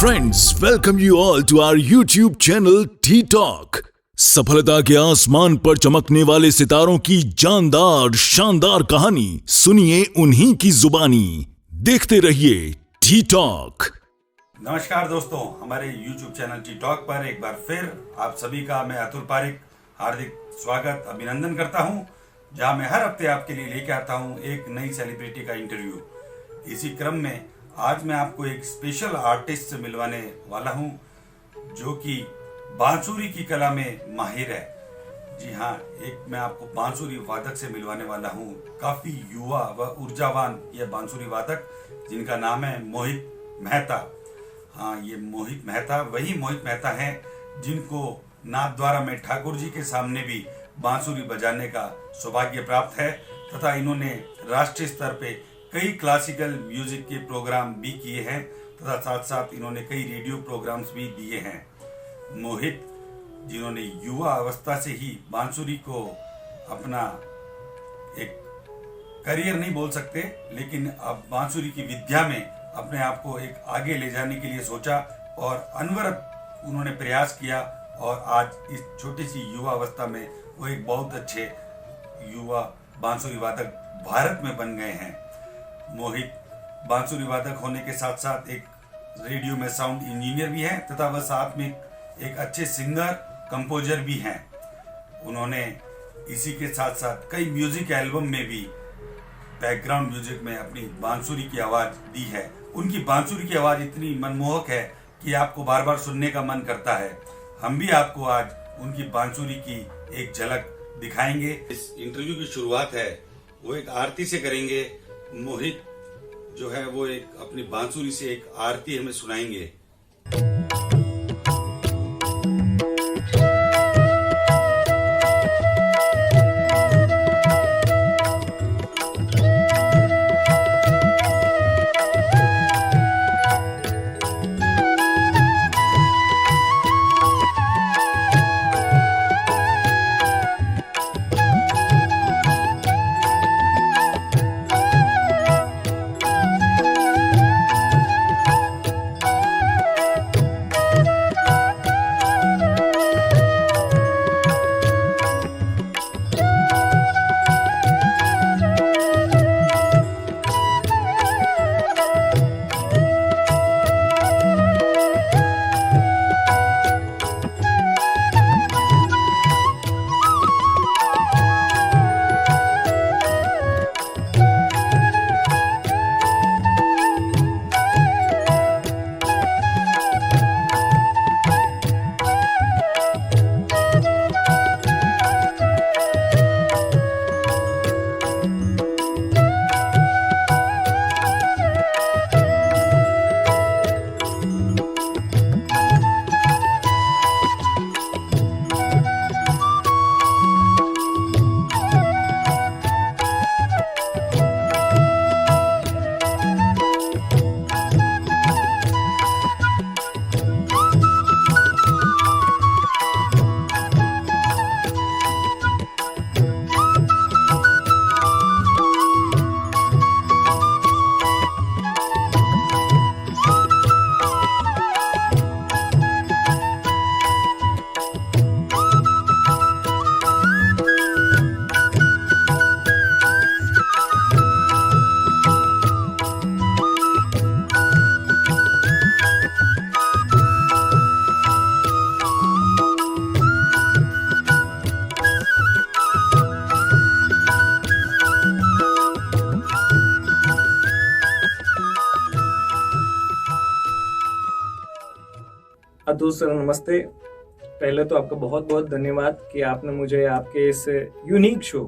friends, welcome you all to our YouTube channel Tea Talk। सफलता के आसमान पर चमकने वाले सितारों की जानदार शानदार कहानी सुनिए उन्हीं की जुबानी। देखते रहिए टी टॉक। नमस्कार दोस्तों, हमारे YouTube चैनल टी टॉक पर एक बार फिर आप सभी का मैं अतुल पारिक हार्दिक स्वागत अभिनंदन करता हूं, जहां मैं हर हफ्ते आपके लिए लेके आता हूं एक नई सेलिब्रिटी का इंटरव्यू। इसी क्रम में आज मैं आपको एक स्पेशल आर्टिस्ट से मिलवाने वाला हूं, जो कि बांसुरी की कला में माहिर है। जी हाँ, एक मैं आपको बांसुरी वादक से मिलवाने वाला हूं। काफी युवा व ऊर्जावान यह बांसुरी वादक, जिनका नाम है मोहित मेहता। हाँ, ये मोहित मेहता वही मोहित मेहता हैं जिनको नाथद्वारा में ठाकुर जी के सामने भी बांसुरी बजाने का सौभाग्य प्राप्त है, तथा इन्होंने राष्ट्रीय स्तर पे कई क्लासिकल म्यूजिक के प्रोग्राम भी किए हैं, तथा साथ साथ इन्होंने कई रेडियो प्रोग्राम्स भी दिए हैं। मोहित, जिन्होंने युवा अवस्था से ही बांसुरी को अपना एक करियर नहीं बोल सकते, लेकिन अब बांसुरी की विद्या में अपने आप को एक आगे ले जाने के लिए सोचा और अनवरत उन्होंने प्रयास किया, और आज इस छोटी सी युवा अवस्था में वो एक बहुत अच्छे युवा बांसुरी वादक भारत में बन गए हैं। मोहित बांसुरी वादक होने के साथ साथ एक रेडियो में साउंड इंजीनियर भी हैं, तथा वह साथ में एक अच्छे सिंगर कंपोजर भी हैं। उन्होंने इसी के साथ साथ कई म्यूजिक एल्बम में भी बैकग्राउंड म्यूजिक में अपनी बांसुरी की आवाज दी है। उनकी बांसुरी की आवाज इतनी मनमोहक है कि आपको बार बार सुनने का मन करता है। हम भी आपको आज उनकी बांसुरी की एक झलक दिखाएंगे। इस इंटरव्यू की शुरुआत है वो एक आरती से करेंगे। मोहित जो है वो एक अपनी बांसुरी से एक आरती हमें सुनाएंगे। अतुल सर नमस्ते। पहले तो आपका बहुत बहुत धन्यवाद कि आपने मुझे आपके इस यूनिक शो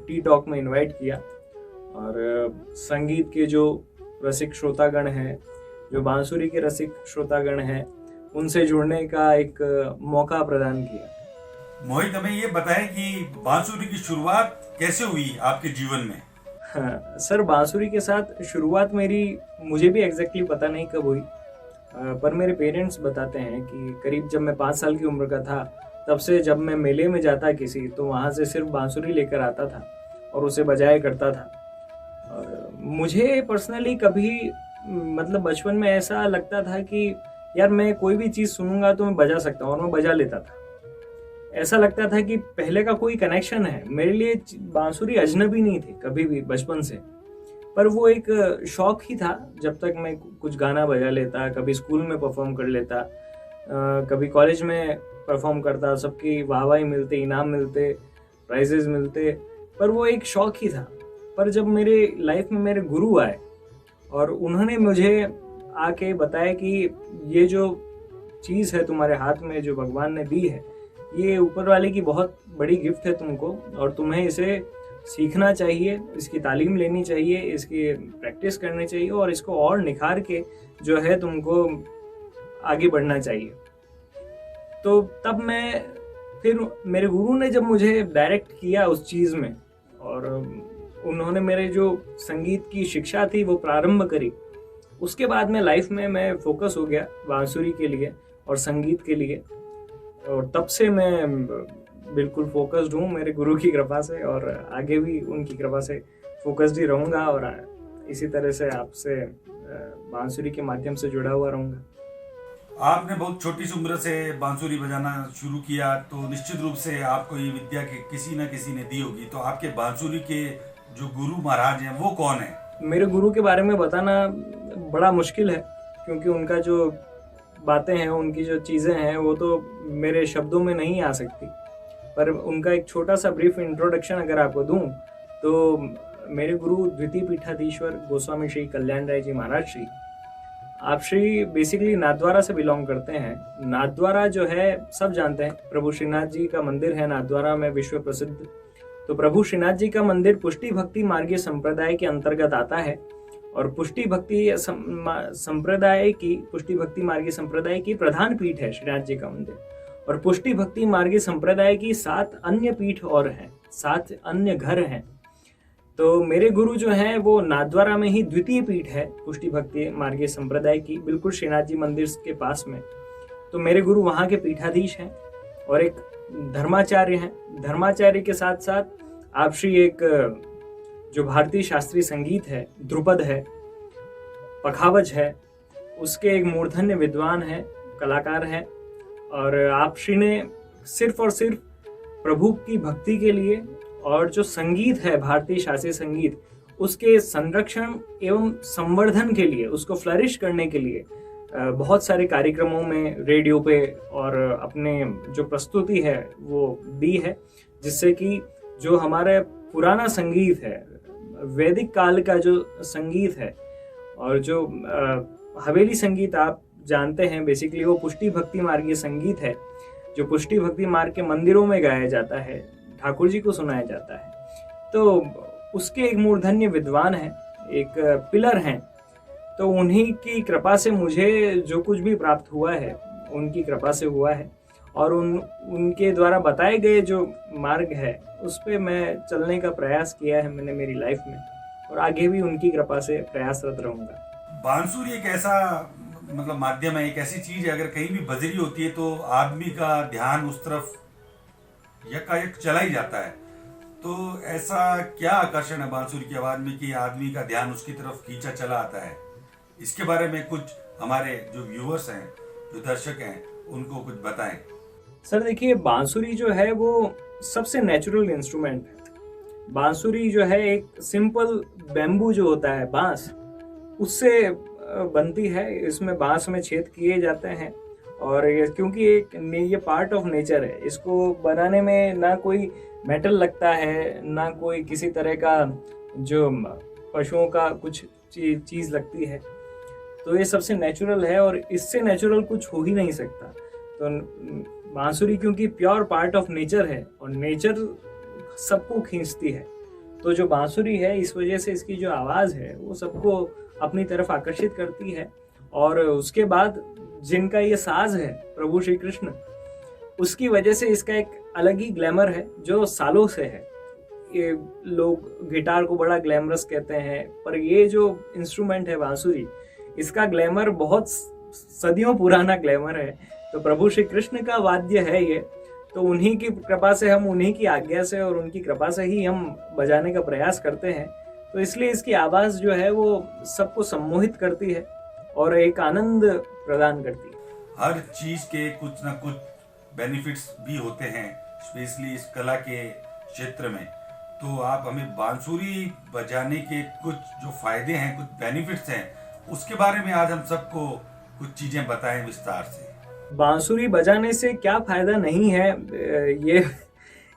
टी टॉक में इनवाइट किया, और संगीत के जो रसिक श्रोतागण हैं, जो बांसुरी के रसिक श्रोतागण हैं, उनसे जुड़ने का एक मौका प्रदान किया। मोहित, हमें ये बताएं कि बांसुरी की शुरुआत कैसे हुई आपके जीवन में? हाँ, सर बांसुरी के साथ शुरुआत मेरी मुझे भी एग्जैक्टली पता नहीं कब हुई, पर मेरे पेरेंट्स बताते हैं कि करीब जब मैं 5 साल की उम्र का था, तब से जब मैं मेले में जाता किसी, तो वहाँ से सिर्फ बांसुरी लेकर आता था और उसे बजाया करता था। और मुझे पर्सनली कभी मतलब बचपन में ऐसा लगता था कि यार मैं कोई भी चीज़ सुनूंगा तो मैं बजा सकता हूँ, और मैं बजा लेता था। ऐसा लगता था कि पहले का कोई कनेक्शन है। मेरे लिए बांसुरी अजनबी नहीं थी कभी भी बचपन से, पर वो एक शौक ही था। जब तक मैं कुछ गाना बजा लेता, कभी स्कूल में परफॉर्म कर लेता, कभी कॉलेज में परफॉर्म करता, सबकी वाहवाही मिलते, इनाम मिलते, प्राइजेस मिलते, पर वो एक शौक ही था। पर जब मेरे लाइफ में मेरे गुरु आए और उन्होंने मुझे आके बताया कि ये जो चीज़ है तुम्हारे हाथ में, जो भगवान ने दी है, ये ऊपर वाले की बहुत बड़ी गिफ्ट है तुमको, और तुम्हें इसे सीखना चाहिए, इसकी तालीम लेनी चाहिए, इसकी प्रैक्टिस करनी चाहिए, और इसको और निखार के जो है तुमको आगे बढ़ना चाहिए। तो तब मैं फिर मेरे गुरु ने जब मुझे डायरेक्ट किया उस चीज़ में, और उन्होंने मेरे जो संगीत की शिक्षा थी वो प्रारंभ करी, उसके बाद में लाइफ में मैं फोकस हो गया बांसुरी के लिए और संगीत के लिए, और तब से मैं बिल्कुल फोकस्ड हूँ मेरे गुरु की कृपा से, और आगे भी उनकी कृपा से फोकस्ड ही रहूँगा, और इसी तरह से आपसे बांसुरी के माध्यम से जुड़ा हुआ रहूँगा। आपने बहुत छोटी सी उम्र से बांसुरी बजाना शुरू किया, तो निश्चित रूप से आपको ये विद्या के किसी न किसी ने दी होगी। तो आपके बांसुरी के जो गुरु महाराज हैं वो कौन है? मेरे गुरु के बारे में बताना बड़ा मुश्किल है, क्योंकि उनका जो बातें हैं, उनकी जो चीज़ें हैं, वो तो मेरे शब्दों में नहीं आ सकती। पर उनका एक छोटा सा ब्रीफ इंट्रोडक्शन अगर आपको दूं, तो मेरे गुरु द्वितीय पीठाधीश्वर गोस्वामी श्री कल्याण राय जी महाराज श्री, आप श्री बेसिकली नाथद्वारा से बिलोंग करते हैं। नाथद्वारा जो है सब जानते हैं, प्रभु श्रीनाथ जी का मंदिर है नाथद्वारा में, विश्व प्रसिद्ध। तो प्रभु श्रीनाथ जी का मंदिर पुष्टि भक्ति मार्गीय संप्रदाय के अंतर्गत आता है, और पुष्टि भक्ति मार्गीय संप्रदाय की प्रधान पीठ है श्रीनाथ जी का मंदिर। और पुष्टि भक्ति मार्गीय संप्रदाय की 7 अन्य पीठ और हैं, 7 अन्य घर हैं। तो मेरे गुरु जो हैं वो नाथद्वारा में ही द्वितीय पीठ है पुष्टि भक्ति मार्गीय संप्रदाय की, बिल्कुल श्रीनाथ जी मंदिर के पास में। तो मेरे गुरु वहाँ के पीठाधीश हैं, और एक धर्माचार्य हैं। धर्माचार्य के साथ साथ आप श्री एक जो भारतीय शास्त्रीय संगीत है, ध्रुपद है, पखावज है, उसके एक मूर्धन्य विद्वान है, कलाकार हैं। और आप श्री ने सिर्फ और सिर्फ प्रभु की भक्ति के लिए और जो संगीत है भारतीय शास्त्रीय संगीत, उसके संरक्षण एवं संवर्धन के लिए, उसको फ्लरिश करने के लिए बहुत सारे कार्यक्रमों में रेडियो पे और अपने जो प्रस्तुति है वो दी है, जिससे कि जो हमारा पुराना संगीत है, वैदिक काल का जो संगीत है, और जो हवेली संगीत आप जानते हैं, बेसिकली वो पुष्टि भक्ति मार्गीय संगीत है, जो पुष्टि भक्ति मार्ग के मंदिरों में गाया जाता है, ठाकुर जी को सुनाया जाता है। तो उसके एक मूर्धन्य विद्वान है, एक पिलर हैं। तो उन्हीं की कृपा से मुझे जो कुछ भी प्राप्त हुआ है उनकी कृपा से हुआ है, और उनके द्वारा बताए गए जो मार्ग है उस पे मैं चलने का प्रयास किया है मैंने मेरी लाइफ में, और आगे भी उनकी कृपा से प्रयासरत रहूंगा। बांसुरी एक ऐसा मतलब माध्यम है, एक ऐसी चीज है, अगर कहीं भी बजरी होती है तो आदमी का ध्यान उस तरफ यकायक चला ही जाता है। तो ऐसा क्या आकर्षण है बांसुरी की आवाज में कि आदमी का ध्यान उसकी तरफ खींचा चला आता है? इसके बारे में कुछ हमारे जो व्यूअर्स हैं, जो दर्शक हैं, उनको कुछ बताएं। सर देखिए, बांसुरी जो है वो सबसे नेचुरल इंस्ट्रूमेंट है। बांसुरी जो है एक सिंपल बैम्बू जो होता है, बांस, उससे बनती है। इसमें बांस में छेद किए जाते हैं, और क्योंकि ये पार्ट ऑफ नेचर है, इसको बनाने में ना कोई मेटल लगता है, ना कोई किसी तरह का जो पशुओं का कुछ चीज़ लगती है। तो ये सबसे नेचुरल है, और इससे नेचुरल कुछ हो ही नहीं सकता। तो बांसुरी क्योंकि प्योर पार्ट ऑफ नेचर है, और नेचर सबको खींचती है, तो जो बांसुरी है इस वजह से इसकी जो आवाज़ है वो सबको अपनी तरफ आकर्षित करती है। और उसके बाद जिनका ये साज है प्रभु श्री कृष्ण, उसकी वजह से इसका एक अलग ही ग्लैमर है जो सालों से है। ये लोग गिटार को बड़ा ग्लैमरस कहते हैं, पर ये जो इंस्ट्रूमेंट है बांसुरी, इसका ग्लैमर बहुत सदियों पुराना ग्लैमर है। तो प्रभु श्री कृष्ण का वाद्य है ये, तो उन्हीं की कृपा से, हम उन्हीं की आज्ञा से और उनकी कृपा से ही हम बजाने का प्रयास करते हैं। तो इसलिए इसकी आवाज़ जो है वो सबको सम्मोहित करती है और एक आनंद प्रदान करती है। हर चीज के कुछ ना कुछ बेनिफिट्स भी होते हैं, स्पेशली इस कला के क्षेत्र में। तो आप हमें बांसुरी बजाने के कुछ जो फायदे हैं, कुछ बेनिफिट्स हैं, उसके बारे में आज हम सबको कुछ चीजें बताएं विस्तार से। बांसुरी बजाने से क्या फायदा नहीं है,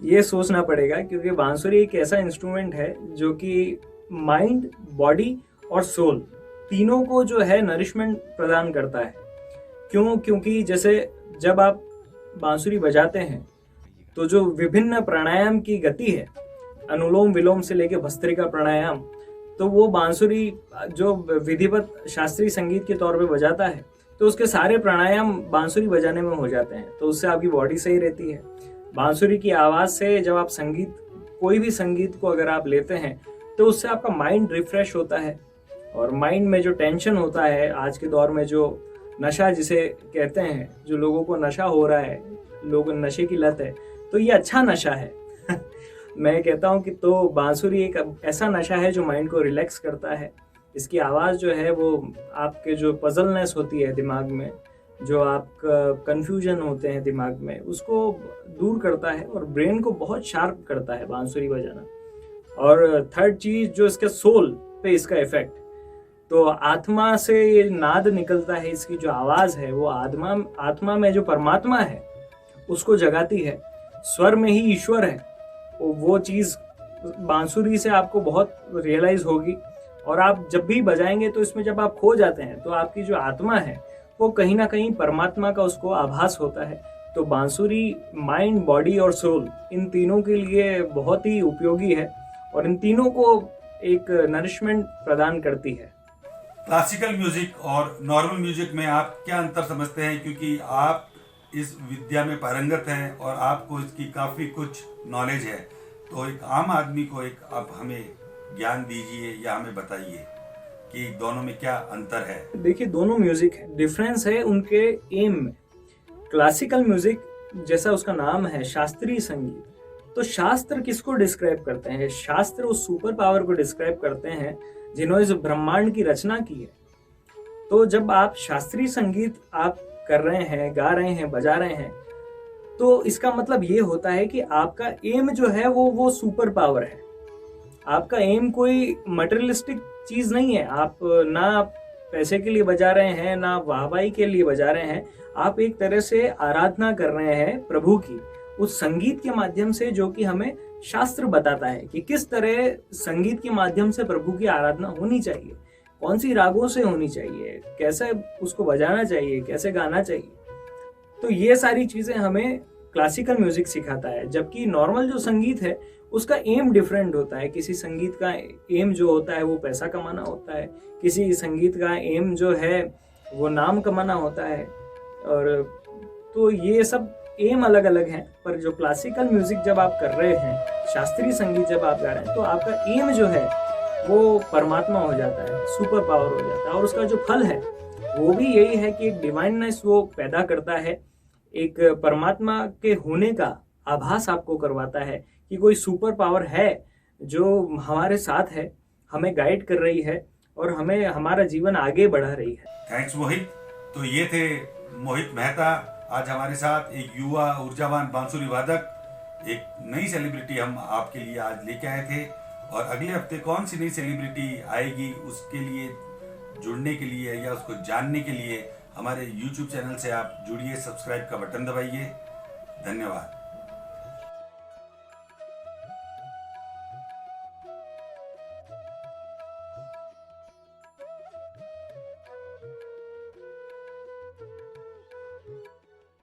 ये सोचना पड़ेगा, क्योंकि बांसुरी एक ऐसा इंस्ट्रूमेंट है जो कि माइंड, बॉडी और सोल तीनों को जो है नरिशमेंट प्रदान करता है। क्योंकि जैसे जब आप बांसुरी बजाते हैं तो जो विभिन्न प्राणायाम की गति है, अनुलोम विलोम से लेके भस्त्रिका प्राणायाम, तो वो बांसुरी जो विधिवत शास्त्रीय संगीत के तौर पे बजाता है तो उसके सारे प्राणायाम बांसुरी बजाने में हो जाते हैं। तो उससे आपकी बॉडी सही रहती है। बांसुरी की आवाज से जब आप कोई भी संगीत को अगर आप लेते हैं तो उससे आपका माइंड रिफ्रेश होता है, और माइंड में जो टेंशन होता है, आज के दौर में जो नशा जिसे कहते हैं, जो लोगों को नशा हो रहा है, लोगों नशे की लत है, तो ये अच्छा नशा है। मैं कहता हूँ कि तो बांसुरी एक ऐसा नशा है जो माइंड को रिलैक्स करता है। इसकी आवाज़ जो है वो आपके जो पजलनेस होती है दिमाग में, जो आपका कन्फ्यूजन होते हैं दिमाग में, उसको दूर करता है और ब्रेन को बहुत शार्प करता है बांसुरी बजाना। और थर्ड चीज़ जो इसके सोल पे इसका इफेक्ट, तो आत्मा से ये नाद निकलता है, इसकी जो आवाज़ है वो आत्मा में जो परमात्मा है उसको जगाती है। स्वर में ही ईश्वर है, वो चीज़ बांसुरी से आपको बहुत रियलाइज होगी। और आप जब भी बजाएंगे तो इसमें जब आप खो जाते हैं तो आपकी जो आत्मा है वो कहीं ना कहीं परमात्मा का उसको आभास होता है। तो बांसुरी माइंड, बॉडी और सोल इन तीनों के लिए बहुत ही उपयोगी है और इन तीनों को एक नरिशमेंट प्रदान करती है। क्लासिकल म्यूजिक और नॉर्मल म्यूजिक में आप क्या अंतर समझते हैं, क्योंकि आप इस विद्या में पारंगत हैं और आपको इसकी काफी कुछ नॉलेज है, तो एक आम आदमी को एक आप हमें ज्ञान दीजिए या हमें बताइए कि दोनों में क्या अंतर है। देखिए, दोनों म्यूजिक है, डिफरेंस है उनके एम में। क्लासिकल म्यूजिक जैसा उसका नाम है शास्त्रीय संगीत, तो शास्त्र किसको डिस्क्राइब करते हैं? शास्त्र उस सुपर पावर को डिस्क्राइब करते हैं जिन्होंने इस ब्रह्मांड की रचना की है। तो जब आप शास्त्रीय संगीत आप कर रहे हैं, गा रहे हैं, बजा रहे हैं, तो इसका मतलब ये होता है कि आपका एम जो है वो सुपर पावर है। आपका एम कोई मटेरियलिस्टिक चीज नहीं है। आप ना पैसे के लिए बजा रहे हैं, ना वाहवाही के लिए बजा रहे हैं। आप एक तरह से आराधना कर रहे हैं प्रभु की, उस संगीत के माध्यम से, जो कि हमें शास्त्र बताता है कि किस तरह संगीत के माध्यम से प्रभु की आराधना होनी चाहिए, कौन सी रागों से होनी चाहिए, कैसे उसको बजाना चाहिए, कैसे गाना चाहिए। तो ये सारी चीजें हमें क्लासिकल म्यूजिक सिखाता है। जबकि नॉर्मल जो संगीत है उसका एम डिफरेंट होता है। किसी संगीत का एम जो होता है वो पैसा कमाना होता है, किसी संगीत का एम जो है वो नाम कमाना होता है। और तो ये सब एम अलग अलग हैं। पर जो क्लासिकल म्यूजिक जब आप कर रहे हैं, शास्त्रीय संगीत जब आप गा रहे हैं, तो आपका एम जो है वो परमात्मा हो जाता है, सुपर पावर हो जाता है। और उसका जो फल है वो भी यही है कि एक डिवाइननेस वो पैदा करता है, एक परमात्मा के होने का आभास आपको करवाता है कि कोई सुपर पावर है जो हमारे साथ है, हमें गाइड कर रही है और हमें हमारा जीवन आगे बढ़ा रही है। थैंक्स मोहित। तो ये थे मोहित मेहता, आज हमारे साथ एक युवा ऊर्जावान बांसुरी वादक, एक नई सेलिब्रिटी हम आपके लिए आज लेके आए थे। और अगले हफ्ते कौन सी नई सेलिब्रिटी आएगी उसके लिए जुड़ने के लिए या उसको जानने के लिए हमारे YouTube चैनल से आप जुड़िए, सब्सक्राइब का बटन दबाइए। धन्यवाद।